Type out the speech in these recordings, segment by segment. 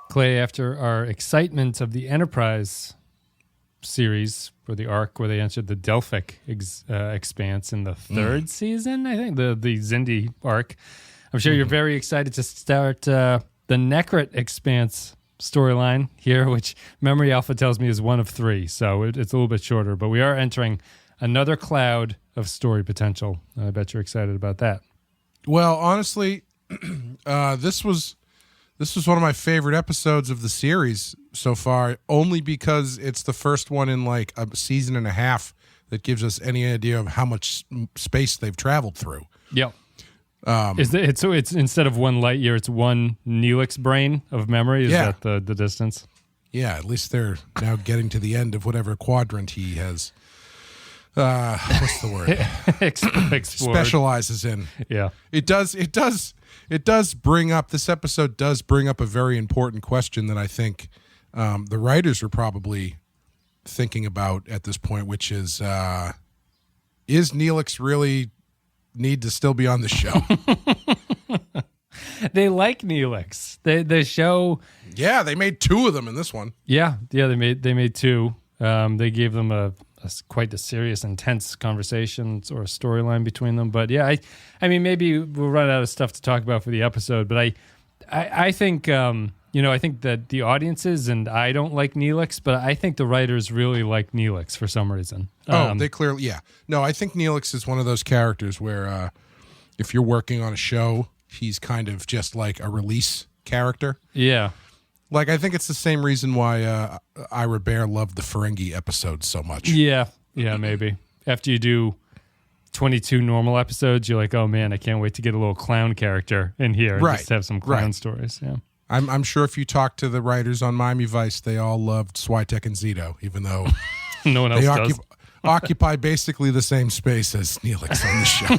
Clay, after our excitement of the Enterprise series, or the arc where they entered the Delphic Expanse in the third season, I think, the Xindi arc, I'm sure you're very excited to start the Necrit Expanse storyline here, which Memory Alpha tells me is one of 3, so it's a little bit shorter, but we are entering another cloud of story potential. I bet you're excited about that. Well, honestly, this was one of my favorite episodes of the series so far, only because it's the first one in like a season and a half that gives us any idea of how much space they've traveled through. Yep. So it's instead of 1 light year, it's 1 Neelix brain of memory. Is that the distance? Yeah, at least they're now getting to the end of whatever quadrant he has. What's the word? Specializes in. Yeah. It does bring up, this episode does bring up a very important question that I think the writers are probably thinking about at this point, which is Neelix really need to still be on the show? They like Neelix. The show. Yeah, they made 2 of them in this one. Yeah, they made 2. They gave them quite a serious, intense conversations or a storyline between them. But yeah, I mean, maybe we'll run out of stuff to talk about for the episode. But I think I think that the audiences and I don't like Neelix, but I think the writers really like Neelix for some reason. They clearly, yeah. No, I think Neelix is one of those characters where if you're working on a show, he's kind of just like a release character. Yeah. Like, I think it's the same reason why Ira Bear loved the Ferengi episodes so much. Yeah, maybe. After you do 22 normal episodes, you're like, oh man, I can't wait to get a little clown character in here and just have some clown stories. Yeah. I'm sure if you talk to the writers on Miami Vice, they all loved Switek and Zito, even though no one else does. Occupy basically the same space as Neelix on the show.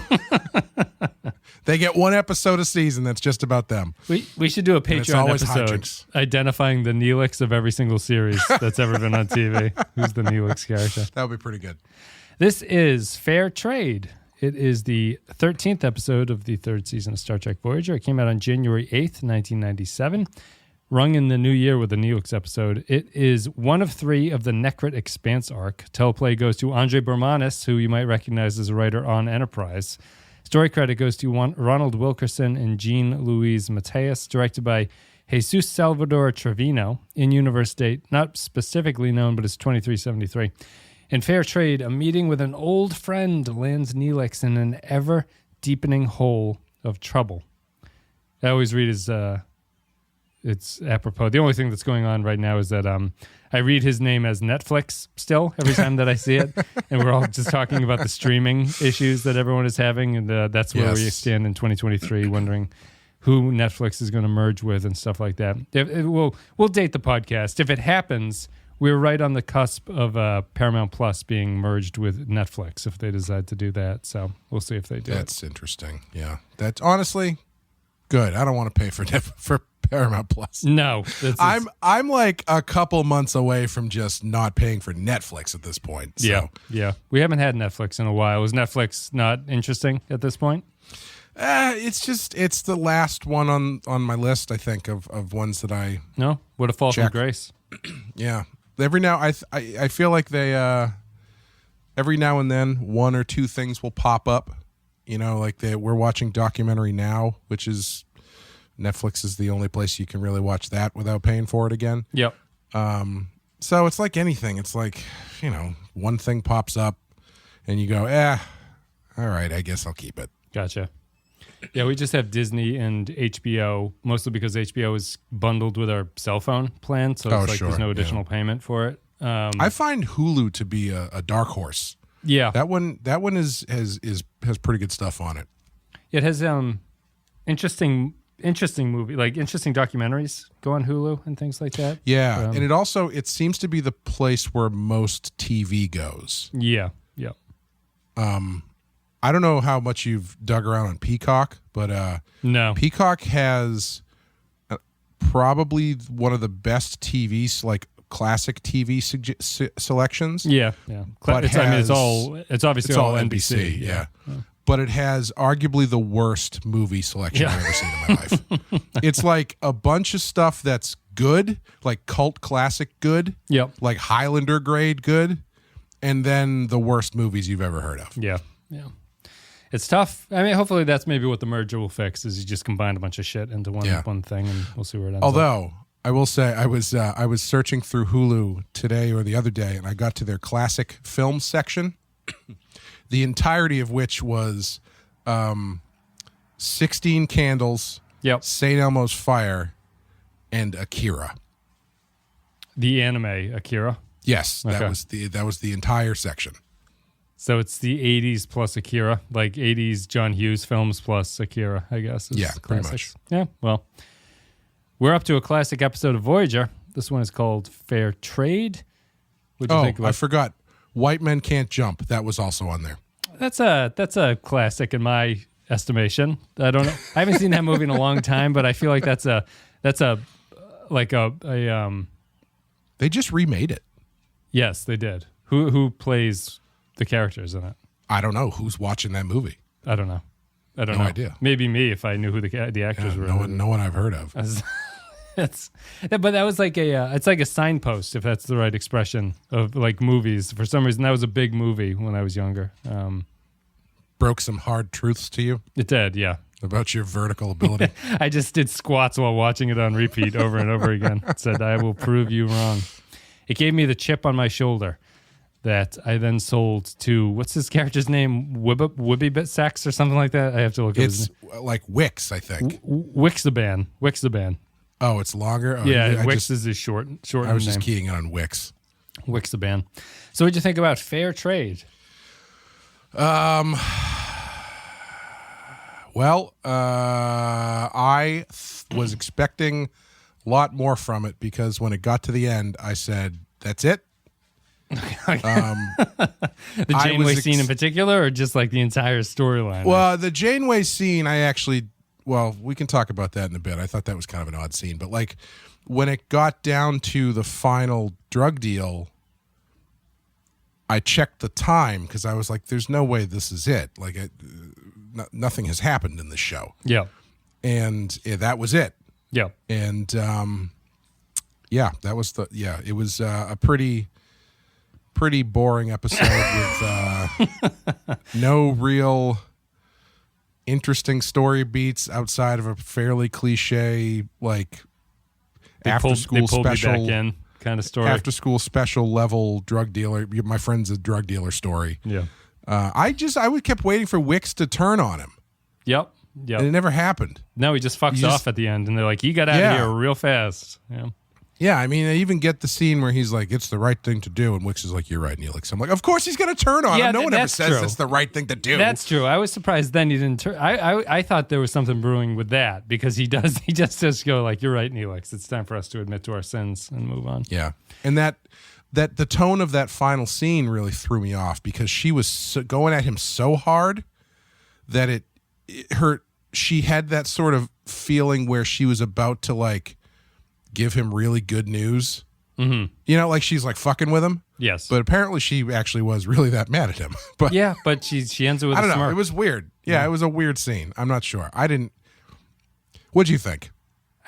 They get 1 episode a season that's just about them. We should do a Patreon episode identifying the Neelix of every single series that's ever been on TV. Who's the Neelix character? That would be pretty good. This is Fair Trade. It is the 13th episode of the 3rd season of Star Trek Voyager. It came out on January 8th, 1997. Rung in the new year with a Neelix episode. It is one of 3 of the Necrit Expanse arc. Teleplay goes to Andre Bermanis, who you might recognize as a writer on Enterprise. Story credit goes to Ronald Wilkerson and Jean-Louise Mateus, directed by Jesus Salvador Trevino. In-universe date, not specifically known, but it's 2373. In Fair Trade, a meeting with an old friend lands Neelix in an ever-deepening hole of trouble. I always read his... it's apropos. The only thing that's going on right now is that I read his name as Netflix still every time that I see it. And we're all just talking about the streaming issues that everyone is having. And that's where we stand in 2023, wondering who Netflix is going to merge with and stuff like that. We'll date the podcast. If it happens, we're right on the cusp of Paramount Plus being merged with Netflix if they decide to do that. So we'll see if they do. That's interesting. Yeah. That's honestly good. I don't want to pay for Paramount Plus. No, I'm like a couple months away from just not paying for Netflix at this point. So. Yeah. We haven't had Netflix in a while. Is Netflix not interesting at this point? It's the last one on my list, I think, of ones that I would have fallen from grace. Yeah, every now I feel like they every now and then 1 or 2 things will pop up. Like we're watching Documentary Now, which is. Netflix is the only place you can really watch that without paying for it again. Yep. So it's like anything. It's like, one thing pops up and you go, all right, I guess I'll keep it. Gotcha. Yeah, we just have Disney and HBO, mostly because HBO is bundled with our cell phone plan. So it's there's no additional payment for it. I find Hulu to be a dark horse. Yeah. That one has pretty good stuff on it. It has interesting movie, like interesting documentaries go on Hulu and things like that. Yeah, and it seems to be the place where most TV goes. Yeah. I don't know how much you've dug around on Peacock, but no. Peacock has probably one of the best TVs, like classic TV selections. Yeah. But it's obviously all NBC. Yeah. But it has arguably the worst movie selection I've ever seen in my life. It's like a bunch of stuff that's good, like cult classic good, Yep. like Highlander grade good, and then the worst movies you've ever heard of. Yeah. It's tough. I mean, hopefully that's maybe what the merger will fix, is you just combine a bunch of shit into one thing, and we'll see where it ends up. Although, I will say, I was searching through Hulu today or the other day, and I got to their classic film section, the entirety of which was 16 Candles, Yep. St. Elmo's Fire, and Akira. The anime Akira. Yes, Okay. that was the entire section. So it's the 80s plus Akira, like 80s John Hughes films plus Akira, I guess. Yeah, pretty much. Yeah, well, we're up to a classic episode of Voyager. This one is called Fair Trade. What'd you think about I forgot. White Men Can't Jump. That was also on there. That's a classic in my estimation. I don't know. I haven't seen that movie in a long time, but I feel like that's a They just remade it. Yes, they did. Who plays the characters in it? I don't know who's watching that movie. I don't know. No idea. Maybe me if I knew who the actors were. No one I've heard of. But that was like it's like a signpost, if that's the right expression, of like movies. For some reason, that was a big movie when I was younger. Broke some hard truths to you It did, yeah. about your vertical ability. I just did squats while watching it on repeat over and over again. It said, I will prove you wrong. It gave me the chip on my shoulder that I then sold to, what's his character's name? Wibbybit Sex or something like that? I have to look at his It's like Wix, I think. Wixaban. Wixaban. Oh, it's longer? Oh, Yeah, Wix is his short I was just name. keying in on Wix. Wixaban. So what'd you think about Fair Trade? Well, I was expecting a lot more from it because when it got to the end, I said, that's it? The Janeway scene in particular, or just like the entire storyline? Well, the Janeway scene, we can talk about that in a bit. I thought that was kind of an odd scene. But like when it got down to the final drug deal, I checked the time because I was like, there's no way this is it. Like nothing has happened in this show. Yeah. And that was it. Yeah. And that was it was a pretty boring episode with no real interesting story beats outside of a fairly cliche like after school special me back in kind of story. After school special level drug dealer. My friend's a drug dealer story. Yeah. I kept waiting for Wix to turn on him. Yep. And it never happened. No, he just fucks off at the end, and they're like, "You got out of here real fast." Yeah. Yeah, I mean, I even get the scene where he's like, it's the right thing to do, and Wix is like, you're right, Neelix. I'm like, of course he's going to turn on him. No one ever says it's the right thing to do. That's true. I was surprised then he didn't turn. I thought there was something brewing with that, because he just says, go like, you're right, Neelix. It's time for us to admit to our sins and move on. Yeah. And that the tone of that final scene really threw me off, because she was going at him so hard that it hurt. She had that sort of feeling where she was about to like give him really good news. Mm-hmm. You know, like she's like fucking with him. Yes. But apparently she actually was really that mad at him. But yeah, but she ends it with I don't a know. smirk. It was weird. Yeah, it was a weird scene. I'm not sure. What'd you think?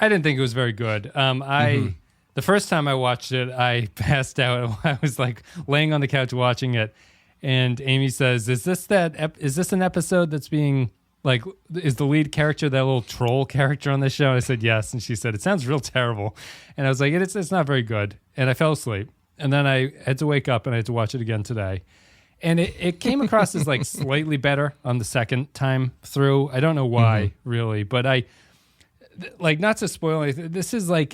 I didn't think it was very good. The first time I watched it, I passed out. I was like laying on the couch watching it, and Amy says, is this an episode that's being like, is the lead character that little troll character on this show? And I said, yes. And she said, it sounds real terrible. And I was like, it's not very good. And I fell asleep. And then I had to wake up and I had to watch it again today. And it came across as like slightly better on the second time through. I don't know why, really. But not to spoil anything, this is on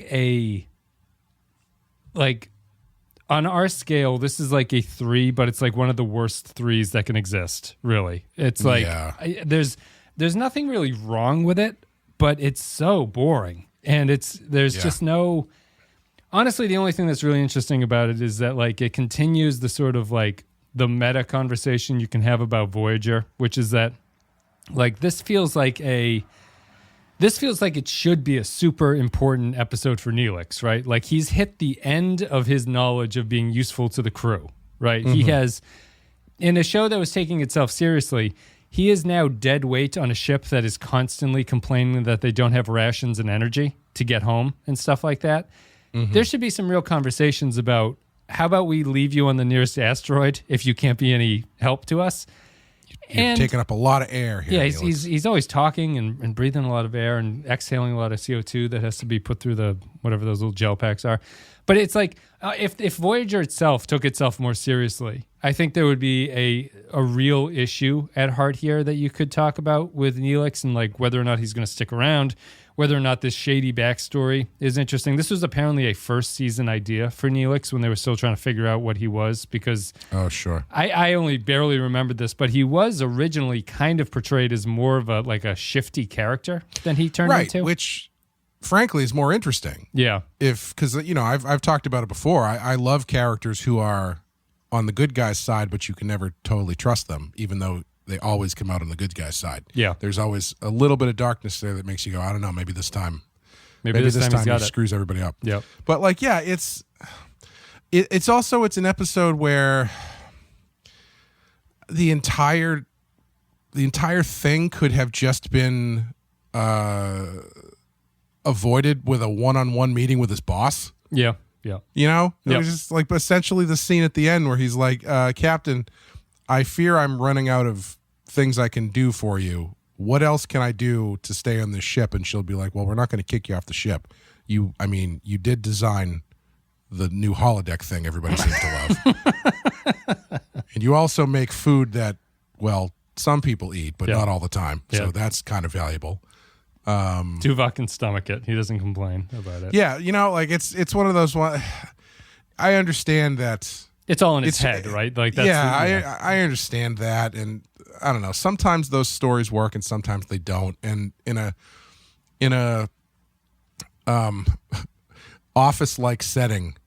our scale, this is like a 3, but it's like one of the worst 3s that can exist, really. It's like, there's nothing really wrong with it, but it's so boring. And there's just no, honestly, the only thing that's really interesting about it is that like it continues the sort of like the meta conversation you can have about Voyager, which is that like this feels like it should be a super important episode for Neelix, right? Like he's hit the end of his knowledge of being useful to the crew, right? He has, in a show that was taking itself seriously, he is now dead weight on a ship that is constantly complaining that they don't have rations and energy to get home and stuff like that. There should be some real conversations about, how about we leave you on the nearest asteroid if you can't be any help to us? You're taking up a lot of air here. Yeah, he's always talking and breathing a lot of air and exhaling a lot of CO2 that has to be put through the whatever those little gel packs are. But it's like if Voyager itself took itself more seriously, I think there would be a real issue at heart here that you could talk about with Neelix and like whether or not he's going to stick around, whether or not this shady backstory is interesting. This was apparently a first season idea for Neelix when they were still trying to figure out what he was, because I only barely remembered this, but he was originally kind of portrayed as more of a shifty character than he turned into. Which frankly is more interesting. Yeah. Because I've talked about it before. I love characters who are on the good guy's side, but you can never totally trust them, even though they always come out on the good guy's side. Yeah. There's always a little bit of darkness there that makes you go, I don't know, maybe this time this time he screws everybody up. Yep. But like, yeah, it's an episode where the entire thing could have just been avoided with a one-on-one meeting with his boss. Yeah. Yeah. It was just like essentially the scene at the end where he's like, Captain, I fear I'm running out of things I can do for you. What else can I do to stay on this ship? And she'll be like, well, we're not going to kick you off the ship. You did design the new holodeck thing everybody seems to love. And you also make food that, well, some people eat, but not all the time. Yeah. So that's kind of valuable. Tuvok can stomach it. He doesn't complain about it. Yeah, it's one of those one. I understand that it's all in his head, right? Like that's I understand that, and I don't know. Sometimes those stories work, and sometimes they don't. And in a office-like setting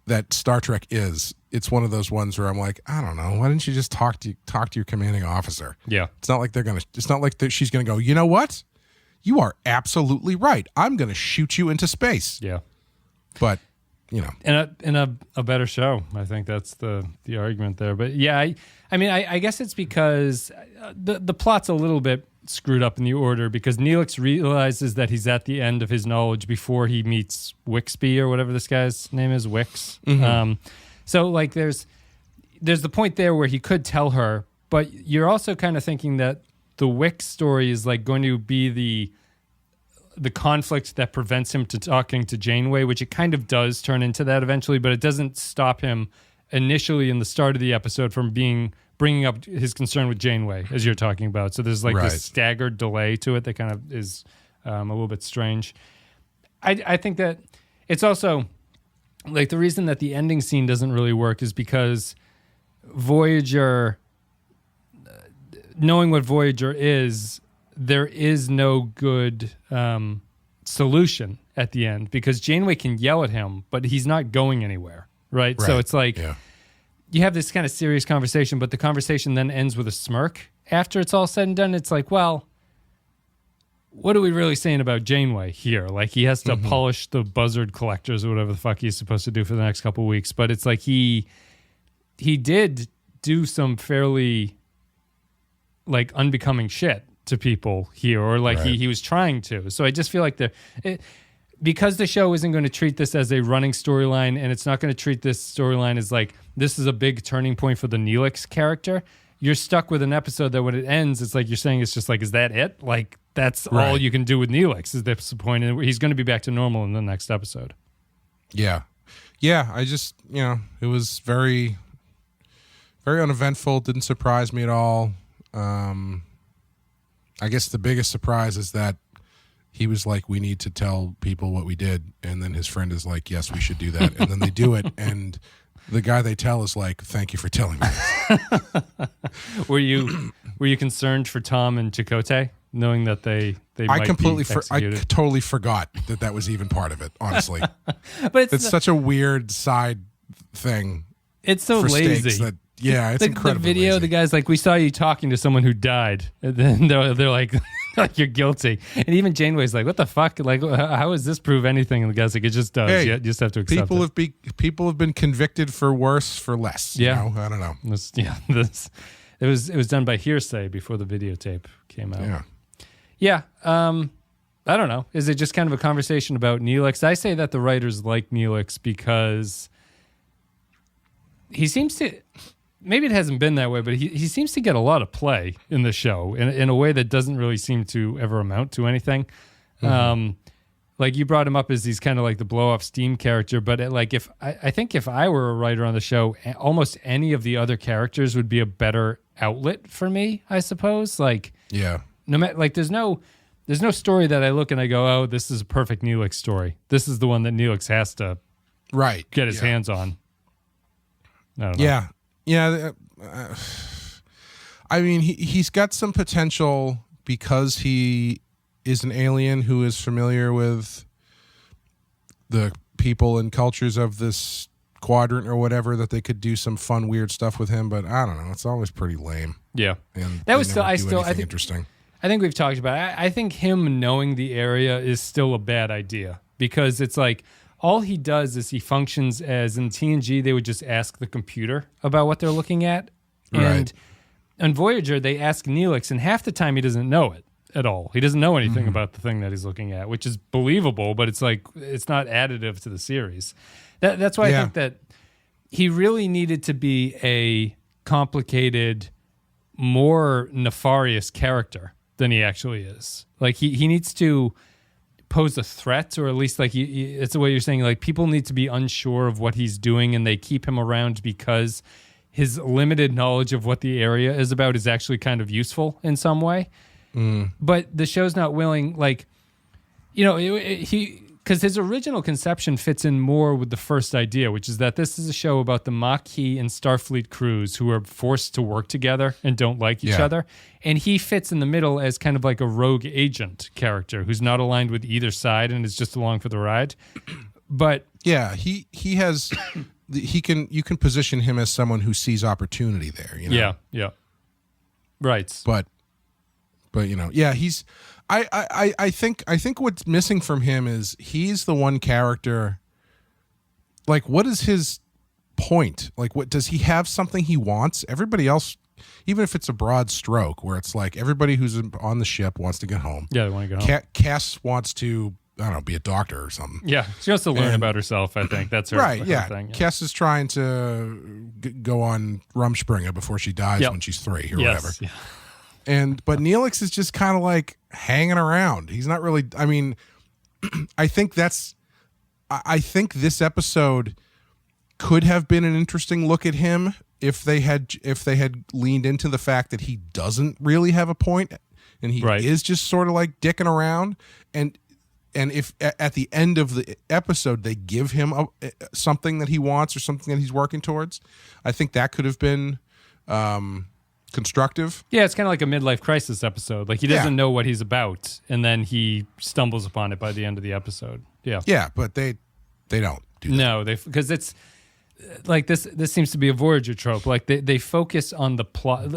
that Star Trek is, it's one of those ones where I'm like, I don't know. Why didn't you just talk to your commanding officer? Yeah, it's not like she's gonna go, you know what? You are absolutely right. I'm going to shoot you into space. Yeah. But, in a better show, I think that's the argument there. But yeah, I guess it's because the plot's a little bit screwed up in the order, because Neelix realizes that he's at the end of his knowledge before he meets Wixby or whatever this guy's name is, Wix. Mm-hmm. So like there's the point there where he could tell her, but you're also kind of thinking that the Wix story is like going to be the conflict that prevents him to talking to Janeway, which it kind of does turn into that eventually, but it doesn't stop him initially in the start of the episode from bringing up his concern with Janeway, as you're talking about. So there's like this staggered delay to it that kind of is a little bit strange. I think that it's also like the reason that the ending scene doesn't really work is because Voyager, knowing what Voyager is, there is no good solution at the end, because Janeway can yell at him, but he's not going anywhere, right? So it's like you have this kind of serious conversation, but the conversation then ends with a smirk after it's all said and done. It's like, well, what are we really saying about Janeway here? Like, he has to polish the buzzard collectors or whatever the fuck he's supposed to do for the next couple of weeks, but it's like he did do some fairly like unbecoming shit to people here, or like he was trying to. So I just feel like because the show isn't going to treat this as a running storyline, and it's not going to treat this storyline as like this is a big turning point for the Neelix character, you're stuck with an episode that when it ends, it's like you're saying it's just like, is that it? Like that's all you can do with Neelix is this point, and he's going to be back to normal in the next episode. Yeah. I just it was very, very uneventful. Didn't surprise me at all. I guess the biggest surprise is that he was like, we need to tell people what we did. And then his friend is like, yes, we should do that. And then they do it. And the guy they tell is like, thank you for telling me this. Were you concerned for Tom and Chakotay, knowing that they might be executed? I totally forgot that was even part of it, honestly. But it's such a weird side thing. It's so lazy. It's incredible. The video, lazy. The guy's like, we saw you talking to someone who died. And then they're like, like, you're guilty. And even Janeway's like, what the fuck? Like, how does this prove anything? And the guy's like, it just does. Hey, you just have to accept it. People have been convicted for worse, for less. Yeah. I don't know. It was done by hearsay before the videotape came out. Yeah. I don't know. Is it just kind of a conversation about Neelix? I say that the writers like Neelix because he seems to, maybe it hasn't been that way, but he seems to get a lot of play in the show in a way that doesn't really seem to ever amount to anything. Like you brought him up as he's kind of like the blow off steam character, but I think if I were a writer on the show, almost any of the other characters would be a better outlet for me, I suppose. Like, no matter, like there's no story that I look and I go, oh, this is a perfect Neelix story. This is the one that Neelix has to get his hands on. I don't know. Yeah. I mean, he's got some potential because he is an alien who is familiar with the people and cultures of this quadrant or whatever, that they could do some fun, weird stuff with him. But I don't know. It's always pretty lame. Yeah. And that was I think interesting. I think we've talked about it. I think him knowing the area is still a bad idea because it's like all he does is he functions as in TNG, they would just ask the computer about what they're looking at. And on Voyager, they ask Neelix, and half the time he doesn't know it at all. He doesn't know anything about the thing that he's looking at, which is believable, but it's like it's not additive to the series. That's why I think that he really needed to be a complicated, more nefarious character than he actually is. Like he needs to pose a threat, or at least like it's the way you're saying, like people need to be unsure of what he's doing and they keep him around because his limited knowledge of what the area is about is actually kind of useful in some way. But the show's not willing, like, you know, because his original conception fits in more with the first idea, which is that this is a show about the Maquis and Starfleet crews who are forced to work together and don't like each other. And he fits in the middle as kind of like a rogue agent character who's not aligned with either side and is just along for the ride. But yeah, he has, you can position him as someone who sees opportunity there, you know? Yeah. Right. But you know, he's. I think what's missing from him is he's the one character. Like, what is his point? Like, what does he have something he wants? Everybody else, even if it's a broad stroke, where it's like everybody who's on the ship wants to get home. Yeah, they want to get home. Cass wants to, I don't know, be a doctor or something. Yeah, she wants to learn about herself. I think that's her right. Her thing. Yeah. Cass is trying to go on Rumspringa before she dies when she's 3 or whatever. Yeah. But Neelix is just kind of like hanging around. He's not really, I mean, I think this episode could have been an interesting look at him if they had leaned into the fact that he doesn't really have a point and he is just sort of like dicking around. And if at the end of the episode they give him something that he wants or something that he's working towards, I think that could have been constructive. Yeah, it's kind of like a midlife crisis episode. Like he doesn't know what he's about, and then he stumbles upon it by the end of the episode. Yeah, but they don't do that. No, because it's like this seems to be a Voyager trope. Like they focus on the plot.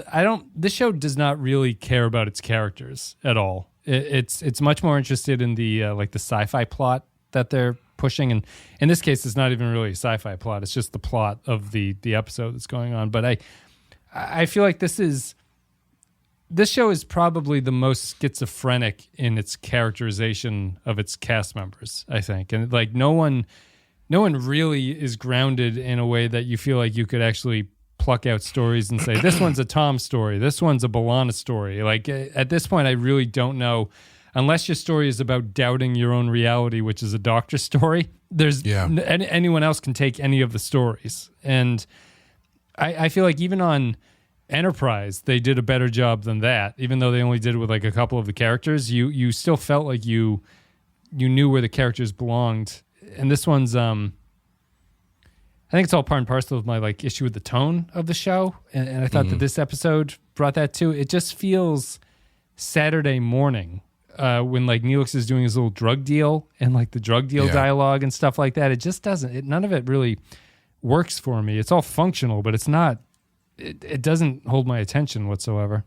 This show does not really care about its characters at all. It's much more interested in the like the sci-fi plot that they're pushing, and in this case, it's not even really a sci-fi plot. It's just the plot of the episode that's going on. But I feel like this show is probably the most schizophrenic in its characterization of its cast members, I think. And like no one really is grounded in a way that you feel like you could actually pluck out stories and say, this one's a Tom story, this one's a B'Elanna story. Like at this point, I really don't know, unless your story is about doubting your own reality, which is a Doctor story. Anyone else can take any of the stories. And I feel like even on Enterprise, they did a better job than that. Even though they only did it with like a couple of the characters, you still felt like you knew where the characters belonged. And this one's, I think it's all part and parcel of my like issue with the tone of the show. And I thought that this episode brought that too. It just feels Saturday morning when like Neelix is doing his little drug deal and like the drug deal dialogue and stuff like that. It just doesn't. None of it really works for me. It's all functional, but it's not. It doesn't hold my attention whatsoever.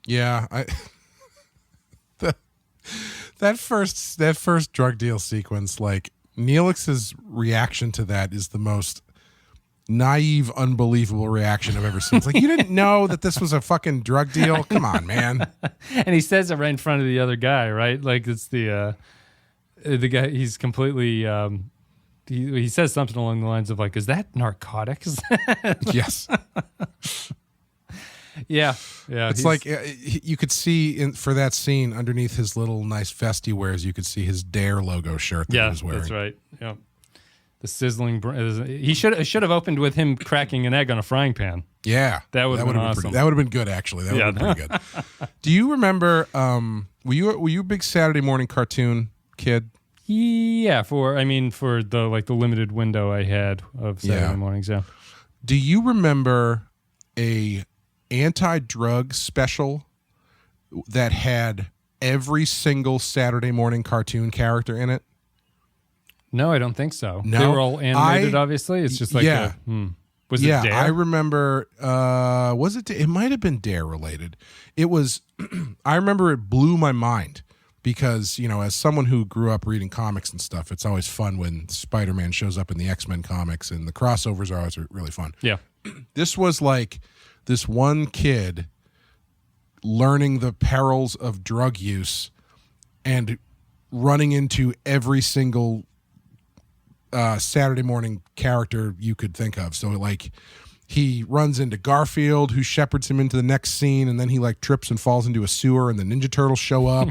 Yeah, that first drug deal sequence, like Neelix's reaction to that is the most naive, unbelievable reaction I've ever seen. It's like, you didn't know that this was a fucking drug deal? Come on, man. And he says it right in front of the other guy, right? Like it's the guy. He's completely. He says something along the lines of like, "Is that narcotics?" Yes. Yeah. It's like you could see for that scene underneath his little nice vest he wears, you could see his Dare logo shirt that he was wearing. That's right. Yeah. The sizzling. He should have opened with him cracking an egg on a frying pan. Yeah, that would have been awesome. That would have been good, actually. That would have been pretty good. Do you remember? Were you a big Saturday morning cartoon kid? Yeah, for the limited window I had of Saturday mornings. Yeah. Do you remember a anti-drug special that had every single Saturday morning cartoon character in it? No, I don't think so. No, they were all animated. Obviously, it's just like was it Dare? I remember. Was it? It might have been Dare related. It was. I remember it blew my mind because as someone who grew up reading comics and stuff, it's always fun when Spider-Man shows up in the X-Men comics, and the crossovers are always really fun. Yeah, this was like this one kid learning the perils of drug use and running into every single Saturday morning character you could think of. So like he runs into Garfield, who shepherds him into the next scene, and then he like trips and falls into a sewer, and the Ninja Turtles show up,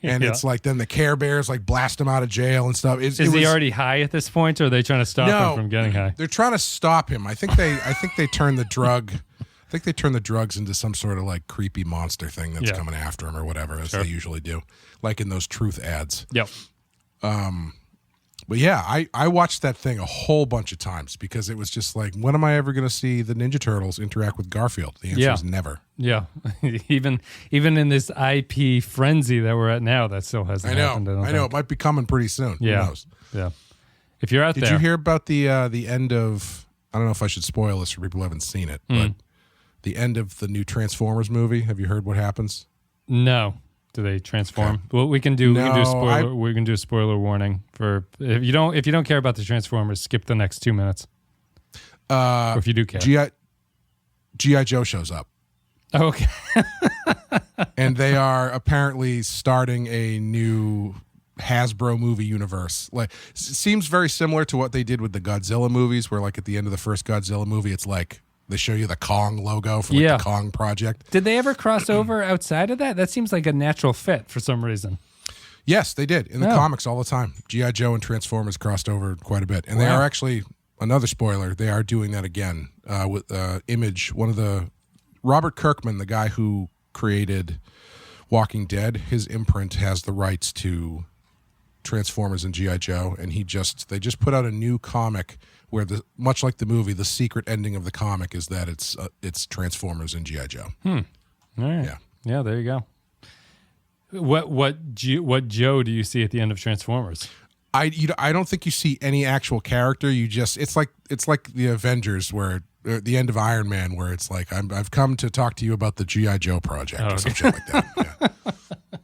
and it's like then the Care Bears like blast him out of jail and stuff. Is he already high at this point, or are they trying to stop him from getting high? They're trying to stop him. I think they turn the drug. I think they turn the drugs into some sort of like creepy monster thing that's coming after him or whatever, as they usually do, like in those Truth ads. Yep. But yeah, I watched that thing a whole bunch of times because it was just like, when am I ever going to see the Ninja Turtles interact with Garfield? The answer is never. Yeah. even in this IP frenzy that we're at now, that still hasn't happened. I know. It might be coming pretty soon. Yeah. Who knows? Yeah. If you're out there. Did you hear about the end of, I don't know if I should spoil this for people who haven't seen it, but the end of the new Transformers movie? Have you heard what happens? No. Do they transform? Okay. Well, we can do a spoiler warning for if you don't care about the Transformers, skip the next 2 minutes. Or if you do care, G.I. Joe shows up. Oh, okay. And they are apparently starting a new Hasbro movie universe. Like, it seems very similar to what they did with the Godzilla movies, where like at the end of the first Godzilla movie, it's like they show you the Kong logo from the Kong project. Did they ever cross over outside of that? That seems like a natural fit for some reason. Yes, they did. In the comics all the time. G.I. Joe and Transformers crossed over quite a bit. And they are actually, another spoiler, they are doing that again with Image. One of the, Robert Kirkman, the guy who created Walking Dead, his imprint has the rights to Transformers and G.I. Joe. And they just put out a new comic where much like the movie, the secret ending of the comic is that it's Transformers and G.I. Joe. All right. Yeah. There you go. What Joe do you see at the end of Transformers? I don't think you see any actual character. It's like the Avengers, where the end of Iron Man, where it's like I've come to talk to you about the G.I. Joe project or some shit like that.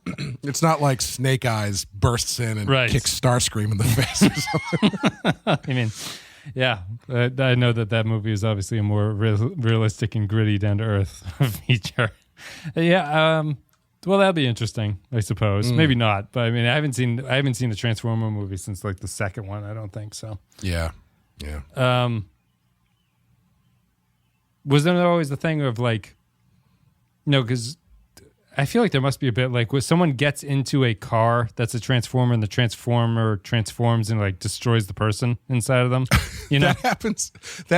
Yeah. It's not like Snake Eyes bursts in and kicks Starscream in the face or something. I mean. Yeah, I know that movie is obviously a more realistic and gritty, down to earth feature. Yeah, well, that'll be interesting, I suppose. Maybe not, but I mean, I haven't seen the Transformer movie since like the second one. I don't think so. Yeah. Was there always the thing of like, because I feel like there must be a bit like when someone gets into a car that's a transformer and the transformer transforms and like destroys the person inside of them. That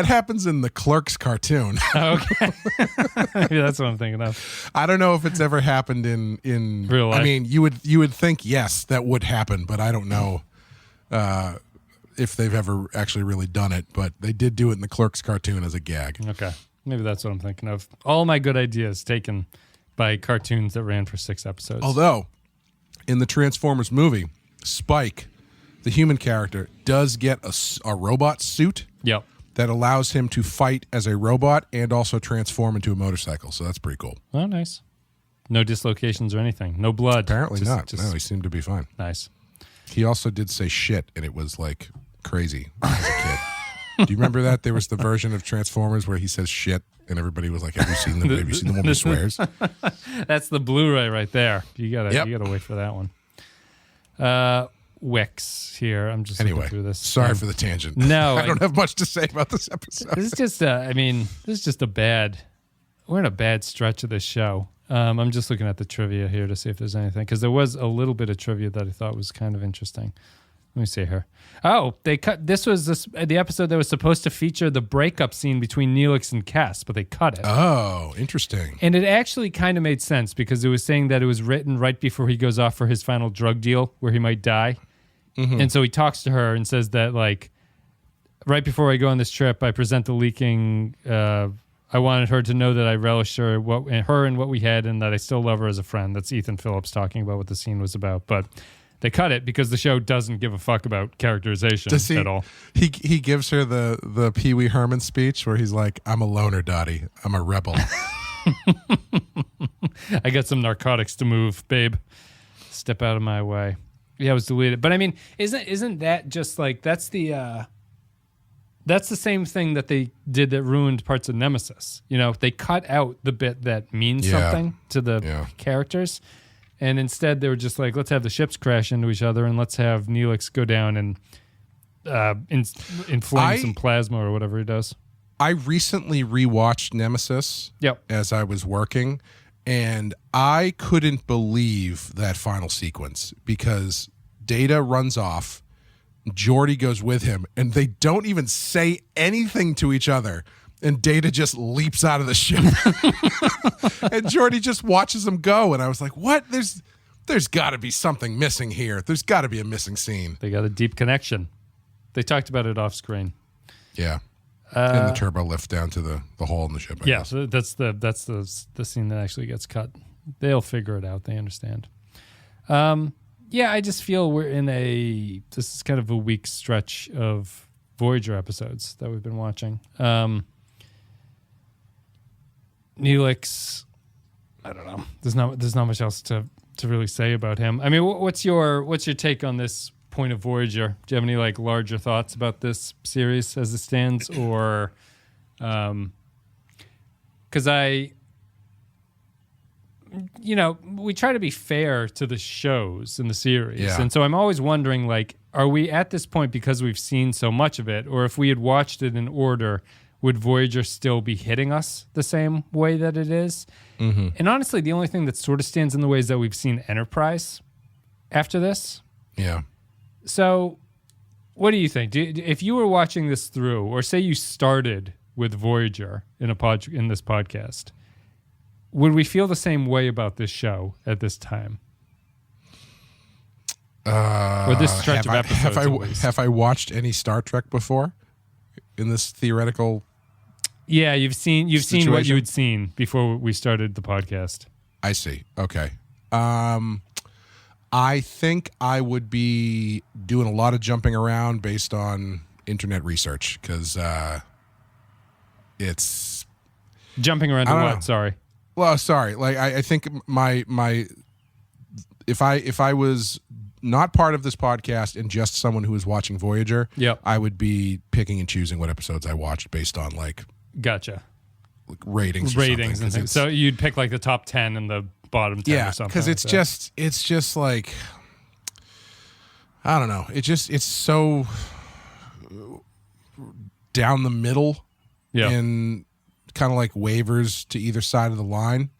happens in the Clerks cartoon. Okay. Maybe that's what I'm thinking of. I don't know if it's ever happened in real life. I mean, you would think yes, that would happen, but I don't know if they've ever actually really done it, but they did do it in the Clerks cartoon as a gag. Okay. Maybe that's what I'm thinking of. All my good ideas taken by cartoons that ran for 6 episodes. Although, in the Transformers movie, Spike, the human character, does get a robot suit that allows him to fight as a robot and also transform into a motorcycle. So that's pretty cool. Oh, nice. No dislocations or anything. No blood. Apparently not. No, he seemed to be fine. Nice. He also did say shit, and it was like crazy as a kid. Do you remember that? There was the version of Transformers where he says shit, and everybody was like, "Have you seen the one who swears?" That's the Blu-ray right there. You gotta wait for that one. Wix here. I'm just looking through this. Sorry for the tangent. No, I don't have much to say about this episode. This is just. This is just a bad. We're in a bad stretch of this show. I'm just looking at the trivia here to see if there's anything, because there was a little bit of trivia that I thought was kind of interesting. Let me see here. Oh, they cut. This was the episode that was supposed to feature the breakup scene between Neelix and Cass, but they cut it. Oh, interesting. And it actually kind of made sense because it was saying that it was written right before he goes off for his final drug deal where he might die. Mm-hmm. And so he talks to her and says that, like, right before I go on this trip, I present the leaking. I wanted her to know that I relished her and what we had, and that I still love her as a friend. That's Ethan Phillips talking about what the scene was about, but they cut it because the show doesn't give a fuck about characterization at all. He gives her the Pee Wee Herman speech where he's like, "I'm a loner, Dottie. I'm a rebel." I got some narcotics to move, babe. Step out of my way. Yeah, it was deleted. But I mean, isn't that just like that's the same thing that they did that ruined parts of Nemesis? You know, they cut out the bit that means something to the characters. And instead, they were just like, let's have the ships crash into each other and let's have Neelix go down and inflame some plasma or whatever he does. I recently rewatched Nemesis as I was working, and I couldn't believe that final sequence because Data runs off, Geordi goes with him, and they don't even say anything to each other. And Data just leaps out of the ship. And Geordi just watches him go. And I was like, what? There's got to be something missing here. There's got to be a missing scene. They got a deep connection. They talked about it off screen. Yeah. And the turbo lift down to the hole in the ship. I guess. So that's the scene that actually gets cut. They'll figure it out. They understand. I just feel we're in this is kind of a weak stretch of Voyager episodes that we've been watching. Neelix, I don't know. There's not much else to really say about him. I mean, what's your take on this point of Voyager? Do you have any like larger thoughts about this series as it stands, or because we try to be fair to the shows in the series, and so I'm always wondering, like, are we at this point because we've seen so much of it, or if we had watched it in order, would Voyager still be hitting us the same way that it is? Mm-hmm. And honestly, the only thing that sort of stands in the way is that we've seen Enterprise after this. Yeah. So what do you think? If you were watching this through, or say you started with Voyager in this podcast, would we feel the same way about this show at this time? Or this stretch of episodes? Have I watched any Star Trek before in this theoretical? Yeah, you've seen what you had seen before we started the podcast. I see. Okay. I think I would be doing a lot of jumping around based on internet research because it's jumping around to what? Know. Sorry. Well, sorry. Like I think my if I was not part of this podcast and just someone who was watching Voyager, I would be picking and choosing what episodes I watched based on like ratings and things. So you'd pick like the top 10 and the bottom 10 or something. Because it's just like, I don't know. It's so down the middle and kind of like wavers to either side of the line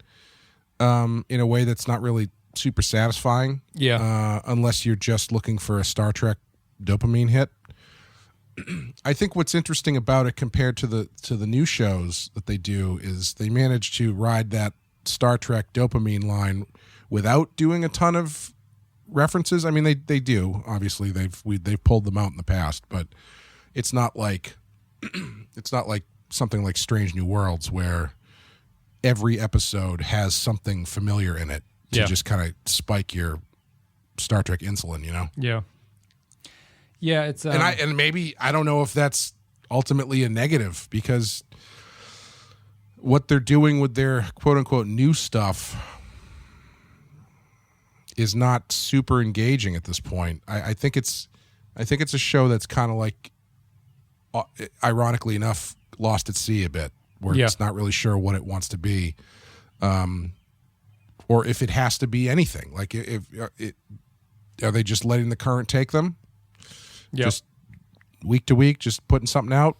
in a way that's not really super satisfying. Unless you're just looking for a Star Trek dopamine hit. I think what's interesting about it compared to the new shows that they do is they manage to ride that Star Trek dopamine line without doing a ton of references. I mean, they do. Obviously, they've pulled them out in the past, but it's not like something like Strange New Worlds where every episode has something familiar in it to just kind of spike your Star Trek insulin, you know? Yeah, it's and maybe I don't know if that's ultimately a negative because what they're doing with their quote unquote new stuff is not super engaging at this point. I think it's a show that's kind of like ironically enough, lost at sea a bit, where it's not really sure what it wants to be, or if it has to be anything. Like, are they just letting the current take them? Just week to week, just putting something out.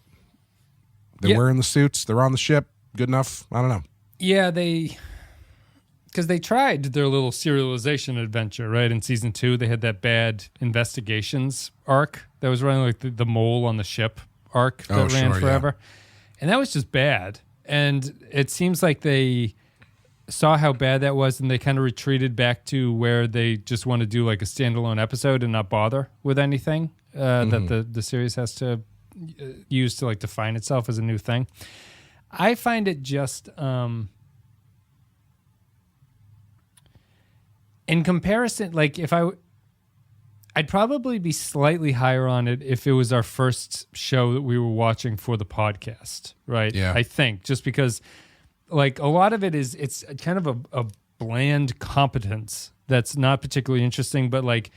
They're wearing the suits. They're on the ship. Good enough. I don't know. Yeah, because they tried their little serialization adventure, right? In season 2, they had that bad investigations arc that was running, like the mole on the ship arc that ran forever. Yeah. And that was just bad. And it seems like they saw how bad that was, and they kind of retreated back to where they just want to do like a standalone episode and not bother with anything that the series has to use to like define itself as a new thing. I find it just in comparison, like I'd probably be slightly higher on it if it was our first show that we were watching for the podcast, right? Yeah. I think just because like a lot of it it's kind of a bland competence that's not particularly interesting, but like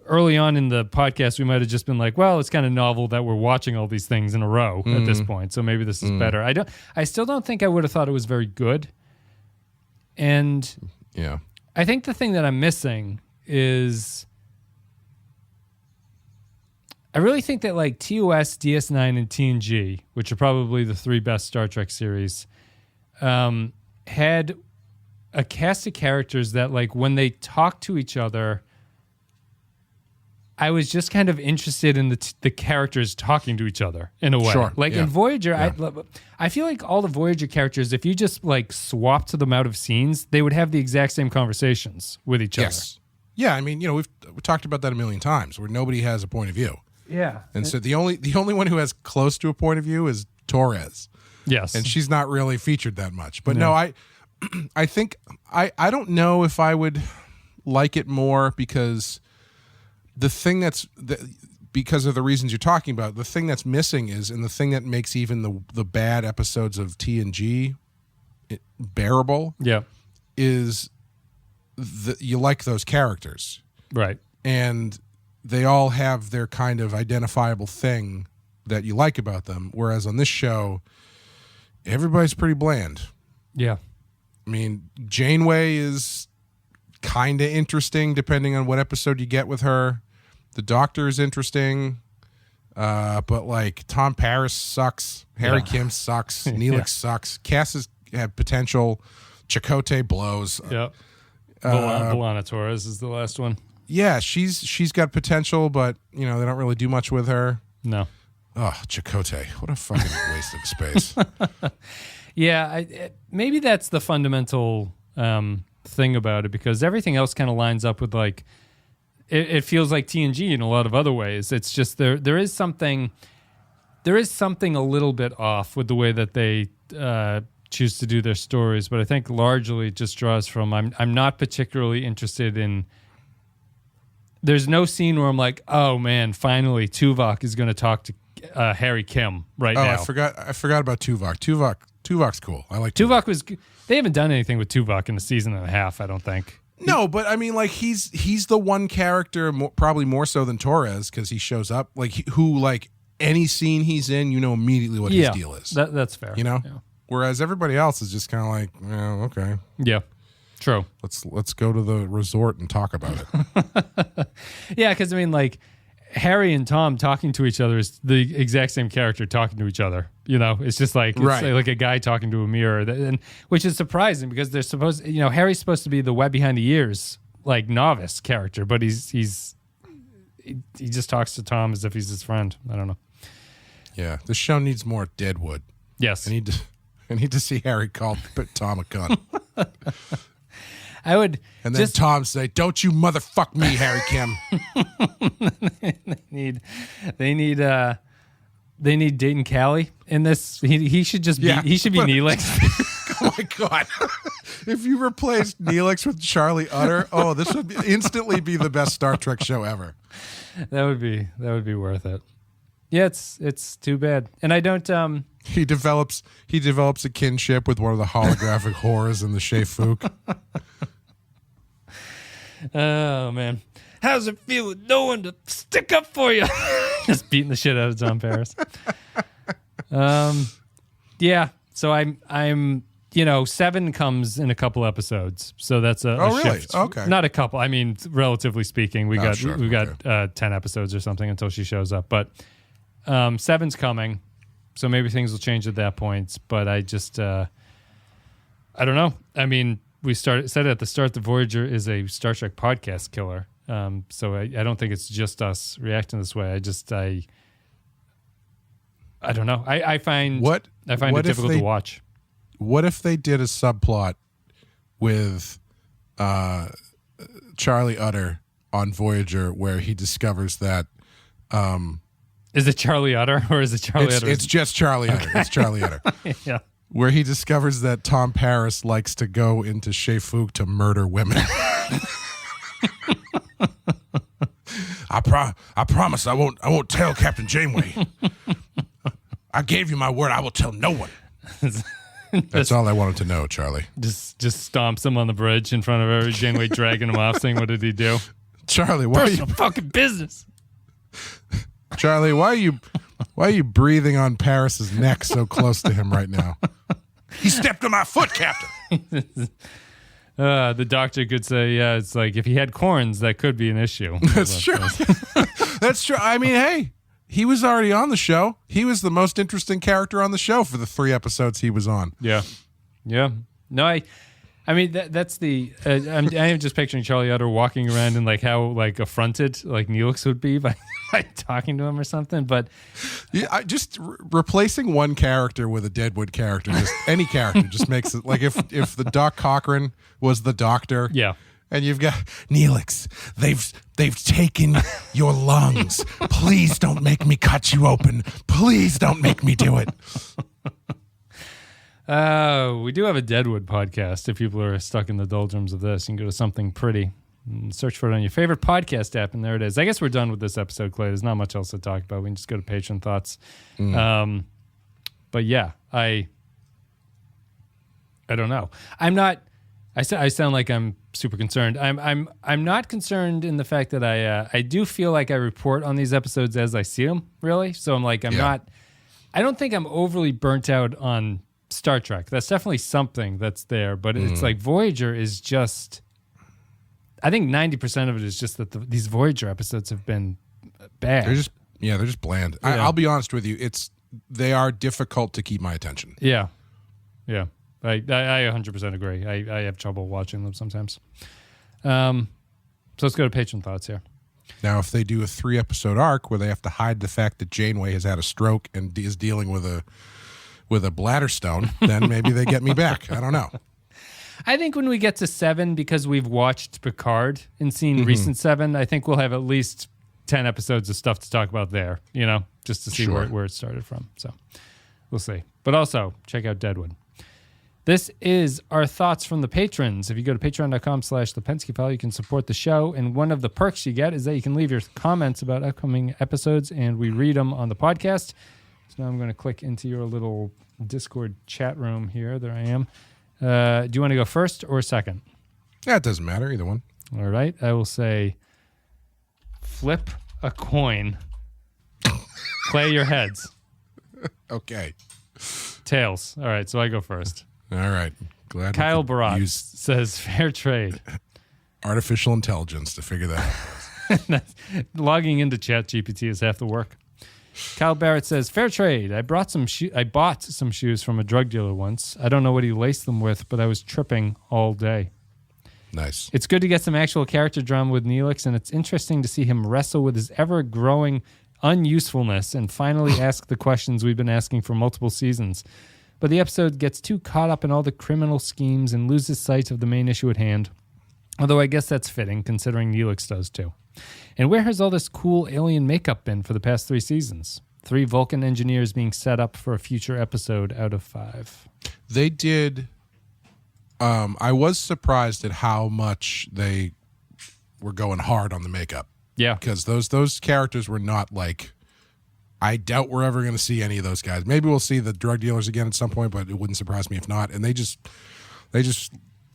early on in the podcast, we might have just been like, well, it's kind of novel that we're watching all these things in a row at this point. So maybe this is better. I still don't think I would have thought it was very good. And I think the thing that I'm missing is I really think that like TOS, DS9, and TNG, which are probably the 3 best Star Trek series, had a cast of characters that like when they talk to each other, I was just kind of interested in the characters talking to each other in a way. Sure. Like in Voyager, I feel like all the Voyager characters, if you just like swapped them out of scenes, they would have the exact same conversations with each other. Yeah, I mean, we've talked about that a million times, where nobody has a point of view. Yeah. And so the only one who has close to a point of view is Torres. Yes. And she's not really featured that much. But no, I think I don't know if I would like it more, because the thing because of the reasons you're talking about, the thing that's missing is, and the thing that makes even the bad episodes of TNG bearable, is you like those characters. Right. And they all have their kind of identifiable thing that you like about them. Whereas on this show, everybody's pretty bland. Yeah. I mean, Janeway is kind of interesting depending on what episode you get with her. The Doctor is interesting. But like Tom Paris sucks. Harry Kim sucks. Neelix sucks. Cass has had potential. Chakotay blows. Yep. Volana Torres is the last one. Yeah, she's got potential, but they don't really do much with her. No. Oh, Chakotay. What a fucking waste of space. Yeah, maybe that's the fundamental thing about it, because everything else kind of lines up with like it feels like TNG in a lot of other ways. It's just there is something a little bit off with the way that they choose to do their stories, but I think largely it just draws from I'm not particularly interested in. There's no scene where I'm like, oh man, finally Tuvok is going to talk to Harry Kim now. I forgot about Tuvok. Tuvok's cool. I like Tuvok. They haven't done anything with Tuvok in a season and a half, I don't think. No, but I mean, like he's the one character, probably more so than Torres, because he shows up who any scene he's in, immediately what his deal is. That's fair. Yeah. Whereas everybody else is just kind of like, okay, yeah, true. Let's go to the resort and talk about it. Yeah, because I mean, like Harry and Tom talking to each other is the exact same character talking to each other. It's just like like a guy talking to a mirror, and which is surprising because they're supposed. Harry's supposed to be the wet behind the ears, like novice character, but he just talks to Tom as if he's his friend. I don't know. Yeah, this show needs more Deadwood. Yes, I need to see Harry call Tom a cunt. I would, and then Tom say, "Don't you motherfuck me, Harry Kim." They need Dayton Callie in this. He should just be. He should be Neelix. Oh my god! If you replaced Neelix with Charlie Utter, this would instantly be the best Star Trek show ever. That would be worth it. Yeah, it's too bad, and I don't. He develops a kinship with one of the holographic whores in the Chez Fook. Oh man, how does it feel with no one to stick up for you? Just beating the shit out of Tom Paris. Yeah. So I'm. 7 comes in a couple episodes, so that's a really? shift. Okay. Not a couple. I mean, relatively speaking, we've got Okay. 10 episodes or something until she shows up. But 7's coming, so maybe things will change at that point. But I just, I don't know. I mean, we said it at the start. The Voyager is a Star Trek podcast killer. So I don't think it's just us reacting this way. I don't know. I find it difficult to watch. What if they did a subplot with Charlie Utter on Voyager where he discovers that... is it Charlie Utter or is it Charlie Utter? It's just Charlie Utter. It's Charlie Utter. Yeah. Where he discovers that Tom Paris likes to go into Chez Fook to murder women. I promise I won't tell Captain Janeway. I gave you my word. I will tell no one. That's all I wanted to know, Charlie. Just stomps him on the bridge in front of every Janeway, dragging him off, saying, "What did he do?" Charlie, why Personal fucking business. Charlie, why are you breathing on Paris's neck so close to him right now? He stepped on my foot, Captain. The doctor could say, "Yeah, it's like if he had corns, that could be an issue." That's true. That's true. I mean, hey. He was already on the show. He was the most interesting character on the show for the 3 episodes he was on. Yeah. No, I mean that's the. I am just picturing Charlie Utter walking around and like how like affronted like Neelix would be by talking to him or something. But yeah, replacing one character with a Deadwood character, just any character, just makes it like if the Doc Cochran was the Doctor. Yeah. And you've got Neelix. They've taken your lungs. Please don't make me cut you open. Please don't make me do it. We do have a Deadwood podcast. If people are stuck in the doldrums of this, you can go to Something Pretty and search for it on your favorite podcast app, and there it is. I guess we're done with this episode, Clay. There's not much else to talk about. We can just go to Patron Thoughts. But yeah, I don't know. I sound like I'm super concerned. I'm not concerned in the fact that I do feel like I report on these episodes as I see them, really. So I'm like not. I don't think I'm overly burnt out on Star Trek. That's definitely something that's there, but it's like Voyager is just. I think 90% of it is just that these Voyager episodes have been bad. They're just bland. Yeah. I'll be honest with you. They are difficult to keep my attention. Yeah. I 100% agree. I have trouble watching them sometimes. So let's go to Patron Thoughts here. Now, if they do a 3-episode arc where they have to hide the fact that Janeway has had a stroke and is dealing with a bladder stone, then maybe they get me back. I don't know. I think when we get to 7, because we've watched Picard and seen recent 7, I think we'll have at least 10 episodes of stuff to talk about there, just to see where it started from. So we'll see. But also, check out Deadwood. This is our thoughts from the patrons. If you go to patreon.com/the Pensky File, you can support the show. And one of the perks you get is that you can leave your comments about upcoming episodes, and we read them on the podcast. So now I'm going to click into your little Discord chat room here. There I am. Do you want to go first or second? Yeah, it doesn't matter. Either one. All right. I will say flip a coin. Play your heads. Okay. Tails. All right. So I go first. All right. Glad Kyle Barat says fair trade. Artificial intelligence to figure that out. Logging into ChatGPT is half the work. Kyle Barrett says fair trade. I bought some shoes from a drug dealer once. I don't know what he laced them with, but I was tripping all day. Nice. It's good to get some actual character drama with Neelix, and it's interesting to see him wrestle with his ever-growing unusefulness and finally ask the questions we've been asking for multiple seasons. But the episode gets too caught up in all the criminal schemes and loses sight of the main issue at hand. Although I guess that's fitting, considering Neelix does too. And where has all this cool alien makeup been for the past 3 seasons? 3 Vulcan engineers being set up for a future episode out of 5. They did. I was surprised at how much they were going hard on the makeup. Yeah. Because those characters were not like... I doubt we're ever going to see any of those guys. Maybe we'll see the drug dealers again at some point, but it wouldn't surprise me if not. And they just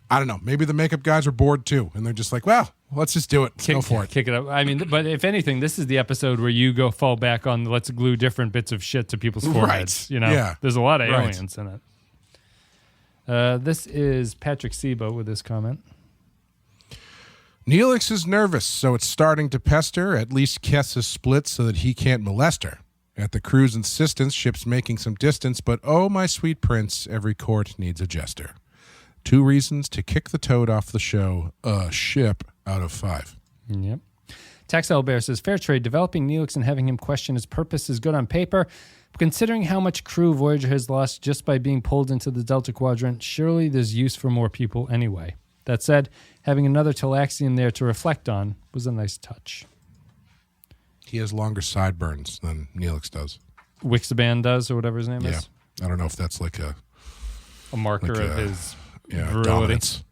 I don't know. Maybe the makeup guys were bored too, and they're just like, well, let's just do it. Go for it. Kick it up. I mean, but if anything, this is the episode where you go fall back on let's glue different bits of shit to people's foreheads. Right. Yeah. There's a lot of aliens in it. This is Patrick Sebo with this comment. Neelix is nervous, so it's starting to pester. At least Kess is split so that he can't molest her. At the crew's insistence, ship's making some distance, but oh, my sweet prince, every court needs a jester. 2 reasons to kick the toad off the show. Ship out of 5. Yep. Taxel Bear says, fair trade. Developing Neelix and having him question his purpose is good on paper. But considering how much crew Voyager has lost just by being pulled into the Delta Quadrant, surely there's use for more people anyway. That said, having another Talaxian there to reflect on was a nice touch. He has longer sideburns than Neelix does. Wixaban does, or whatever his name is. I don't know if that's like a marker of his virility. Dominance.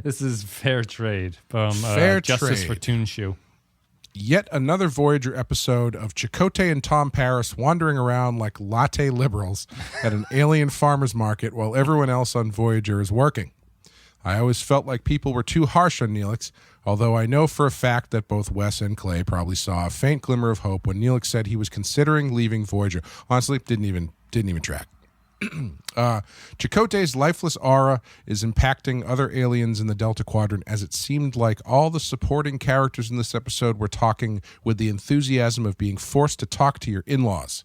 This is fair trade from Fair Justice Trade. for Toonshoe. Yet another Voyager episode of Chakotay and Tom Paris wandering around like latte liberals at an alien farmer's market while everyone else on Voyager is working. I always felt like people were too harsh on Neelix, although I know for a fact that both Wes and Clay probably saw a faint glimmer of hope when Neelix said he was considering leaving Voyager. Honestly, didn't even track. Chakotay's lifeless aura is impacting other aliens in the Delta Quadrant, as it seemed like all the supporting characters in this episode were talking with the enthusiasm of being forced to talk to your in-laws.